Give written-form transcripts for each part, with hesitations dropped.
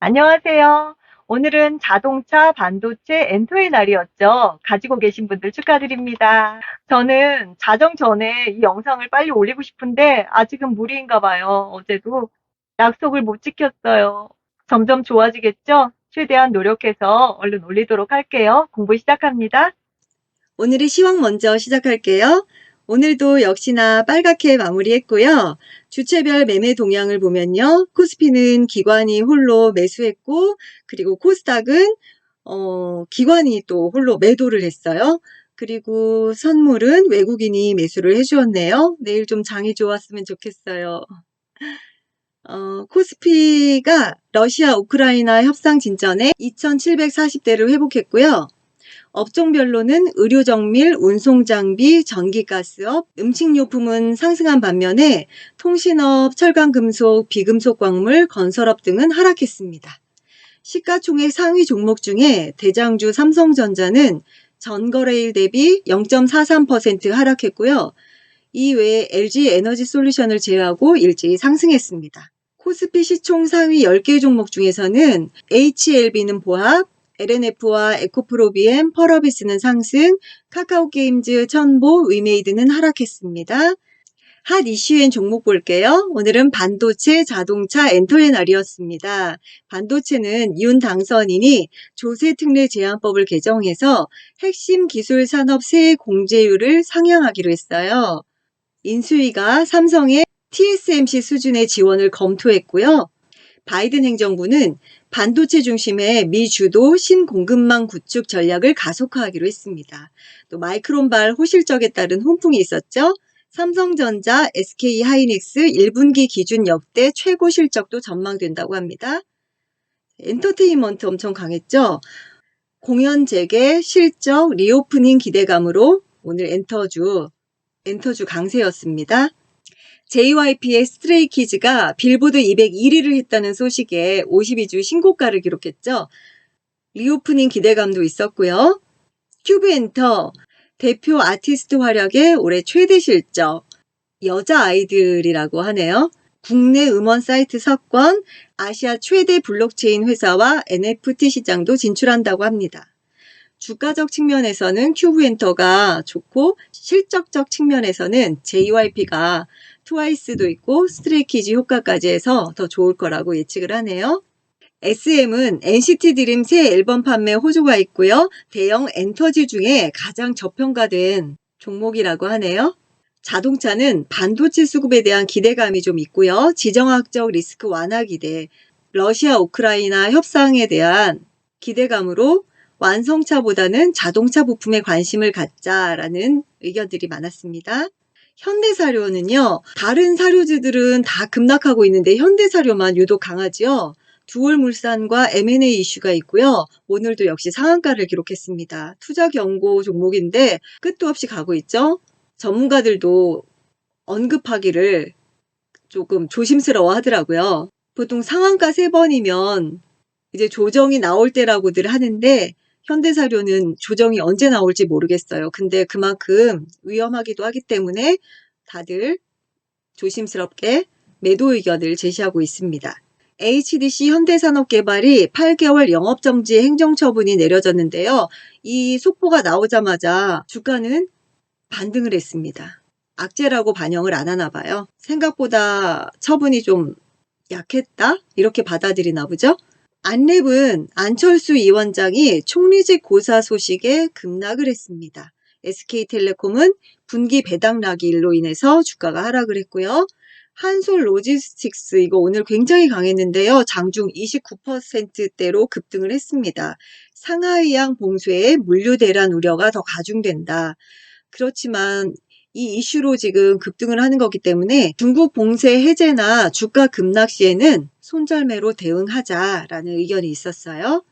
안녕하세요. 오늘은 자동차, 반도체, 엔터의 날이었죠. 가지고 계신 분들 축하드립니다. 저는 자정 전에 이 영상을 빨리 올리고 싶은데 아직은 무리인가 봐요. 어제도 약속을 못 지켰어요. 점점 좋아지겠죠? 최대한 노력해서 얼른 올리도록 할게요. 공부 시작합니다. 오늘의 시황 먼저 시작할게요. 오늘도 역시나 빨갛게 마무리했고요. 주체별 매매 동향을 보면요. 코스피는 기관이 홀로 매수했고, 그리고 코스닥은 기관이 또 홀로 매도를 했어요. 그리고 선물은 외국인이 매수를 해주었네요. 내일 좀 장이 좋았으면 좋겠어요. 코스피가 러시아 우크라이나 협상 진전에 2740대를 회복했고요. 업종별로는 의료정밀, 운송장비, 전기가스업, 음식료품은 상승한 반면에 통신업, 철강금속, 비금속 광물, 건설업 등은 하락했습니다. 시가총액 상위 종목 중에 대장주 삼성전자는 전거래일 대비 0.43% 하락했고요. 이외에 LG에너지솔루션을 제외하고 일제히 상승했습니다. 코스피 시총 상위 10개 종목 중에서는 HLB는 보합, LNF와 에코프로비엠, 펄어비스는 상승, 카카오게임즈, 천보, 위메이드는 하락했습니다. 핫 이슈엔 종목 볼게요. 오늘은 반도체, 자동차, 엔터의 날이었습니다. 반도체는 윤 당선인이 조세특례 제한법을 개정해서 핵심 기술 산업 세액 공제율을 상향하기로 했어요. 인수위가 삼성의 TSMC 수준의 지원을 검토했고요. 바이든 행정부는 반도체 중심의 미주도 신공급망 구축 전략을 가속화하기로 했습니다. 또 마이크론발 호실적에 따른 훈풍이 있었죠. 삼성전자, SK하이닉스 1분기 기준 역대 최고 실적도 전망된다고 합니다. 엔터테인먼트 엄청 강했죠. 공연 재개, 실적, 리오프닝 기대감으로 오늘 엔터주 강세였습니다. JYP의 스트레이키즈가 빌보드 201위를 했다는 소식에 52주 신고가를 기록했죠. 리오프닝 기대감도 있었고요. 큐브엔터 대표 아티스트 활약의 올해 최대 실적, 여자 아이들이라고 하네요. 국내 음원 사이트 석권, 아시아 최대 블록체인 회사와 NFT 시장도 진출한다고 합니다. 주가적 측면에서는 큐브엔터가 좋고 실적적 측면에서는 JYP가 트와이스도 있고 스트레이키즈 효과까지 해서 더 좋을 거라고 예측을 하네요. SM은 NCT 드림 새 앨범 판매 호조가 있고요. 대형 엔터지 중에 가장 저평가된 종목이라고 하네요. 자동차는 반도체 수급에 대한 기대감이 좀 있고요. 지정학적 리스크 완화 기대, 러시아 우크라이나 협상에 대한 기대감으로 완성차보다는 자동차 부품에 관심을 갖자라는 의견들이 많았습니다. 현대사료는요, 다른 사료주들은 다 급락하고 있는데 현대사료만 유독 강하지요. 두올물산과 M&A 이슈가 있고요. 오늘도 역시 상한가를 기록했습니다. 투자 경고 종목인데 끝도 없이 가고 있죠. 전문가들도 언급하기를 조금 조심스러워 하더라고요. 보통 상한가 3번이면 이제 조정이 나올 때라고들 하는데 현대사료는 조정이 언제 나올지 모르겠어요. 근데 그만큼 위험하기도 하기 때문에 다들 조심스럽게 매도 의견을 제시하고 있습니다. HDC 현대산업개발이 8개월 영업정지 행정처분이 내려졌는데요. 이 속보가 나오자마자 주가는 반등을 했습니다. 악재라고 반영을 안 하나 봐요. 생각보다 처분이 좀 약했다? 이렇게 받아들이나 보죠? 안랩은 안철수 위원장이 총리직 고사 소식에 급락을 했습니다. SK텔레콤은 분기 배당락일로 인해서 주가가 하락을 했고요. 한솔로지스틱스 이거 오늘 굉장히 강했는데요. 장중 29%대로 급등을 했습니다. 상하이양 봉쇄에 물류 대란 우려가 더 가중된다. 그렇지만 이 이슈로 지금 급등을 하는 거기 때문에 중국 봉쇄 해제나 주가 급락 시에는 손절매로 대응하자라는 의견이 있었어요.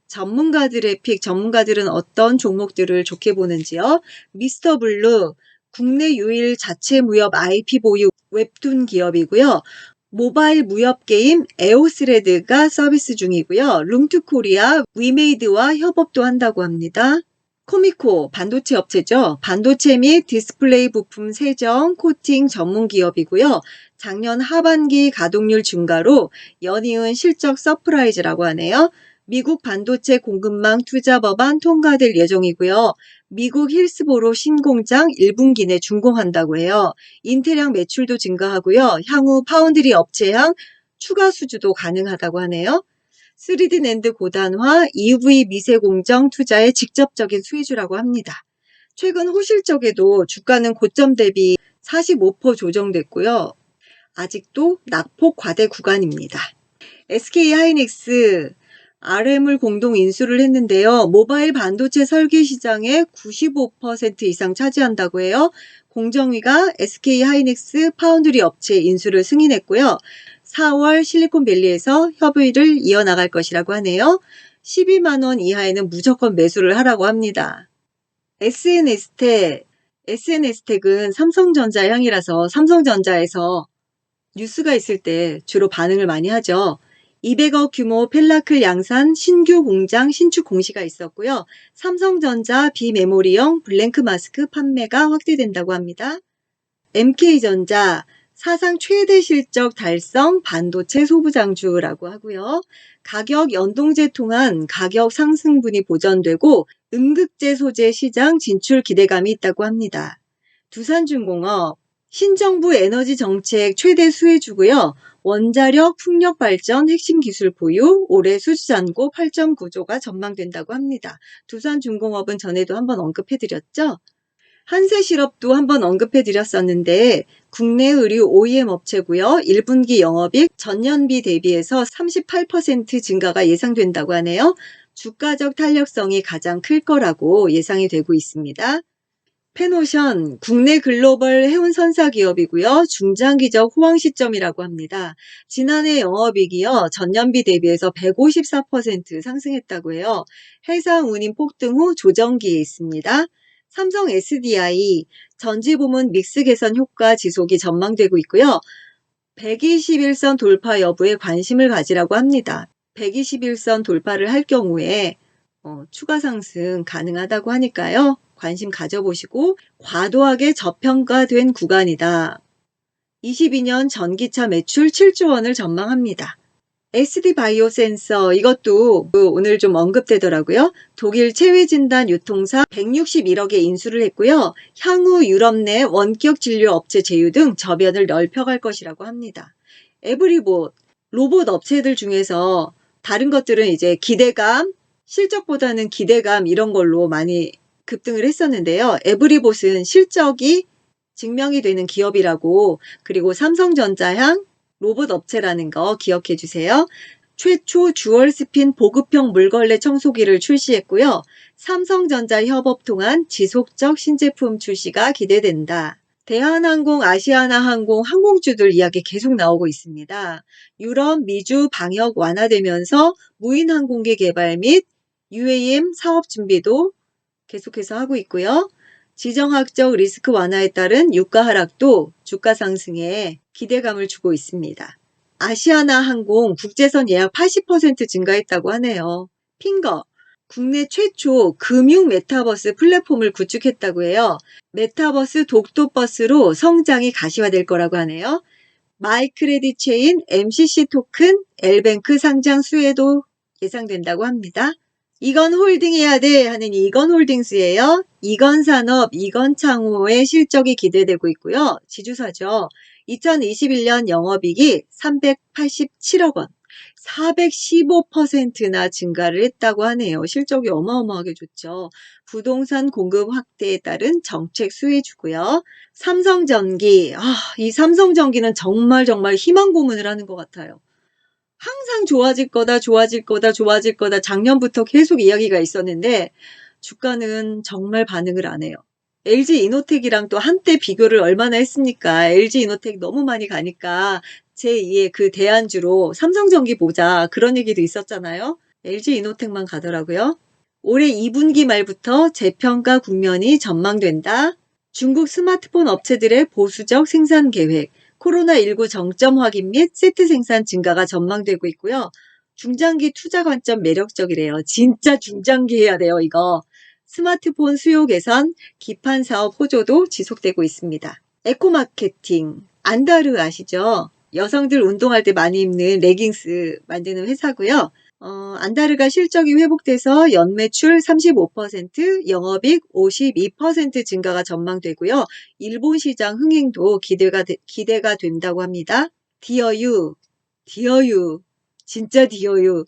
전문가들의 픽, 전문가들은 어떤 종목들을 좋게 보는지요? 미스터블루, 국내 유일 자체 무협 IP 보유 웹툰 기업이고요. 모바일 무협 게임 에오스레드가 서비스 중이고요. 룸투코리아, 위메이드와 협업도 한다고 합니다. 코미코 반도체 업체죠. 반도체 및 디스플레이 부품 세정, 코팅 전문 기업이고요. 작년 하반기 가동률 증가로 연이은 실적 서프라이즈라고 하네요. 미국 반도체 공급망 투자 법안 통과될 예정이고요. 미국 힐스보로 신공장 1분기 내 준공한다고 해요. 인텔향 매출도 증가하고요. 향후 파운드리 업체향 추가 수주도 가능하다고 하네요. 3D 낸드 고단화, EV 미세 공정 투자의 직접적인 수혜주라고 합니다. 최근 호실적에도 주가는 고점 대비 45% 조정됐고요. 아직도 낙폭 과대 구간입니다. SK하이닉스 RM을 공동 인수를 했는데요. 모바일 반도체 설계 시장의 95% 이상 차지한다고 해요. 공정위가 SK하이닉스 파운드리 업체 인수를 승인했고요. 4월 실리콘밸리에서 협의를 이어나갈 것이라고 하네요. 12만 원 이하에는 무조건 매수를 하라고 합니다. SNS텍은 삼성전자 향이라서 삼성전자에서 뉴스가 있을 때 주로 반응을 많이 하죠. 200억 규모 펠라클 양산 신규 공장 신축 공시가 있었고요. 삼성전자 비메모리형 블랭크 마스크 판매가 확대된다고 합니다. MK전자 사상 최대 실적 달성 반도체 소부장주라고 하고요. 가격 연동제 통한 가격 상승분이 보전되고 음극재 소재 시장 진출 기대감이 있다고 합니다. 두산중공업 신정부 에너지 정책 최대 수혜주고요. 원자력 풍력 발전 핵심 기술 보유, 올해 수주 잔고 8.9조가 전망된다고 합니다. 두산중공업은 전에도 한번 언급해드렸죠. 한세실업도 한번 언급해드렸었는데 국내 의류 OEM 업체고요. 1분기 영업이익 전년비 대비해서 38% 증가가 예상된다고 하네요. 주가적 탄력성이 가장 클 거라고 예상이 되고 있습니다. 페노션 국내 글로벌 해운 선사 기업이고요. 중장기적 호황 시점이라고 합니다. 지난해 영업이익이요. 전년비 대비해서 154% 상승했다고 해요. 해상 운임 폭등 후 조정기에 있습니다. 삼성 SDI 전지부문 믹스 개선 효과 지속이 전망되고 있고요. 121선 돌파 여부에 관심을 가지라고 합니다. 121선 돌파를 할 경우에 추가 상승 가능하다고 하니까요. 관심 가져보시고 과도하게 저평가된 구간이다. 22년 전기차 매출 7조 원을 전망합니다. SD바이오센서 이것도 오늘 좀 언급되더라고요. 독일 체외진단 유통사 161억에 인수를 했고요. 향후 유럽 내 원격 진료 업체 제휴 등 저변을 넓혀갈 것이라고 합니다. 에브리봇 로봇 업체들 중에서 다른 것들은 이제 기대감, 실적보다는 기대감 이런 걸로 많이 급등을 했었는데요. 에브리봇은 실적이 증명이 되는 기업이라고 그리고 삼성전자향 로봇 업체라는 거 기억해 주세요. 최초 듀얼 스핀 보급형 물걸레 청소기를 출시했고요. 삼성전자 협업 통한 지속적 신제품 출시가 기대된다. 대한항공, 아시아나항공 항공주들 이야기 계속 나오고 있습니다. 유럽, 미주 방역 완화되면서 무인 항공기 개발 및 UAM 사업 준비도 계속해서 하고 있고요. 지정학적 리스크 완화에 따른 유가 하락도 주가 상승에 기대감을 주고 있습니다. 아시아나항공 국제선 예약 80% 증가했다고 하네요. 핑거 국내 최초 금융 메타버스 플랫폼을 구축했다고 해요. 메타버스 독도버스로 성장이 가시화될 거라고 하네요. 마이크레딧 체인 MCC 토큰 L뱅크 상장 수혜도 예상된다고 합니다. 이건 홀딩해야 돼 하는 이건홀딩스예요. 이건산업, 이건창호의 실적이 기대되고 있고요. 지주사죠. 2021년 영업이익이 387억 원, 415%나 증가를 했다고 하네요. 실적이 어마어마하게 좋죠. 부동산 공급 확대에 따른 정책 수혜주고요. 삼성전기, 이 삼성전기는 정말 희망 고문을 하는 것 같아요. 항상 좋아질 거다, 좋아질 거다, 좋아질 거다 작년부터 계속 이야기가 있었는데 주가는 정말 반응을 안 해요. LG이노텍이랑 또 한때 비교를 얼마나 했습니까? LG이노텍 너무 많이 가니까 제2의 그 대안주로 삼성전기 보자 그런 얘기도 있었잖아요. LG이노텍만 가더라고요. 올해 2분기 말부터 재평가 국면이 전망된다. 중국 스마트폰 업체들의 보수적 생산 계획, 코로나19 정점 확인 및 세트 생산 증가가 전망되고 있고요. 중장기 투자 관점 매력적이래요. 진짜 중장기 해야 돼요, 이거. 스마트폰 수요 개선, 기판 사업 호조도 지속되고 있습니다. 에코마케팅, 안다르 아시죠? 여성들 운동할 때 많이 입는 레깅스 만드는 회사고요. 안다르가 실적이 회복돼서 연매출 35%, 영업이익 52% 증가가 전망되고요. 일본 시장 흥행도 기대가 된다고 합니다. 디어유, 디어유, 진짜 디어유.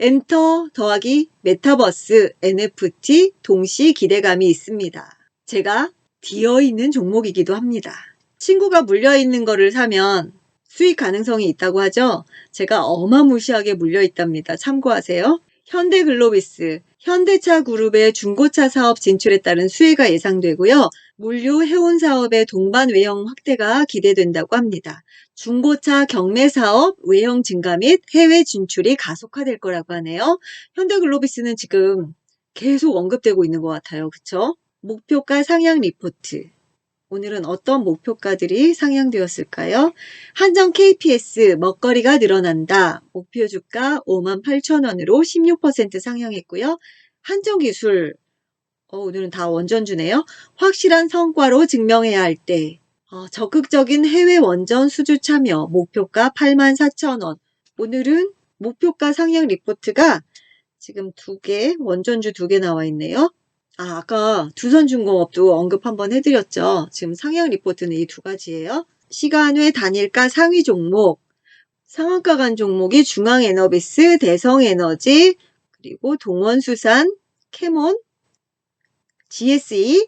엔터 더하기 메타버스, NFT 동시 기대감이 있습니다. 제가 디어 있는 종목이기도 합니다. 친구가 물려있는 거를 사면 수익 가능성이 있다고 하죠. 제가 어마무시하게 물려있답니다. 참고하세요. 현대글로비스, 현대차 그룹의 중고차 사업 진출에 따른 수혜가 예상되고요. 물류 해운 사업의 동반 외형 확대가 기대된다고 합니다. 중고차 경매 사업 외형 증가 및 해외 진출이 가속화될 거라고 하네요. 현대글로비스는 지금 계속 언급되고 있는 것 같아요. 그쵸? 목표가 상향 리포트. 오늘은 어떤 목표가들이 상향되었을까요? 한정 KPS 먹거리가 늘어난다. 목표 주가 58,000원으로 16% 상향했고요. 한정기술 오늘은 다 원전주네요. 확실한 성과로 증명해야 할 때 적극적인 해외 원전 수주 참여 목표가 84,000원. 오늘은 목표가 상향 리포트가 지금 원전주 2개 나와 있네요. 아까 두선중공업도 언급 한번 해드렸죠. 지금 상향 리포트는 이 2가지예요. 시간외 단일가 상위 종목, 상한가 간 종목이 중앙에너비스, 대성에너지, 그리고 동원수산, 캐몬, GSE,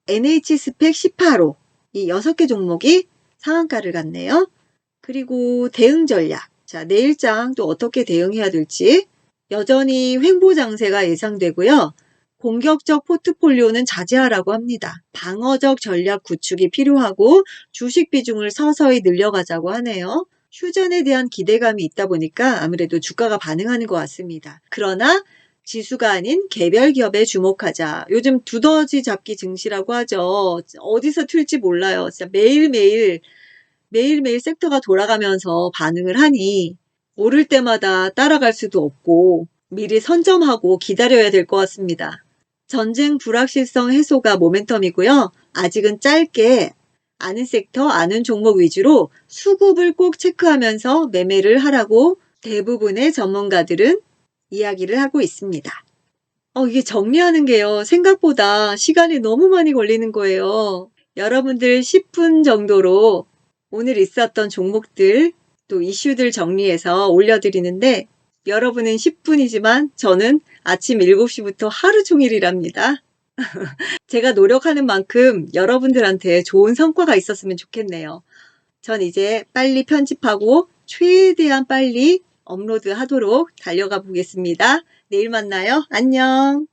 NH스펙 18호 이 6개 종목이 상한가를 갔네요. 그리고 대응 전략. 자, 내일장 또 어떻게 대응해야 될지 여전히 횡보 장세가 예상되고요. 공격적 포트폴리오는 자제하라고 합니다. 방어적 전략 구축이 필요하고 주식 비중을 서서히 늘려가자고 하네요. 휴전에 대한 기대감이 있다 보니까 아무래도 주가가 반응하는 것 같습니다. 그러나 지수가 아닌 개별 기업에 주목하자. 요즘 두더지 잡기 증시라고 하죠. 어디서 튈지 몰라요. 진짜 매일매일 섹터가 돌아가면서 반응을 하니 오를 때마다 따라갈 수도 없고 미리 선점하고 기다려야 될 것 같습니다. 전쟁 불확실성 해소가 모멘텀이고요. 아직은 짧게 아는 섹터, 아는 종목 위주로 수급을 꼭 체크하면서 매매를 하라고 대부분의 전문가들은 이야기를 하고 있습니다. 이게 정리하는 게요. 생각보다 시간이 너무 많이 걸리는 거예요. 여러분들 10분 정도로 오늘 있었던 종목들 또 이슈들 정리해서 올려드리는데 여러분은 10분이지만 저는 아침 7시부터 하루 종일 일합니다. 제가 노력하는 만큼 여러분들한테 좋은 성과가 있었으면 좋겠네요. 전 이제 빨리 편집하고 최대한 빨리 업로드 하도록 달려가 보겠습니다. 내일 만나요. 안녕.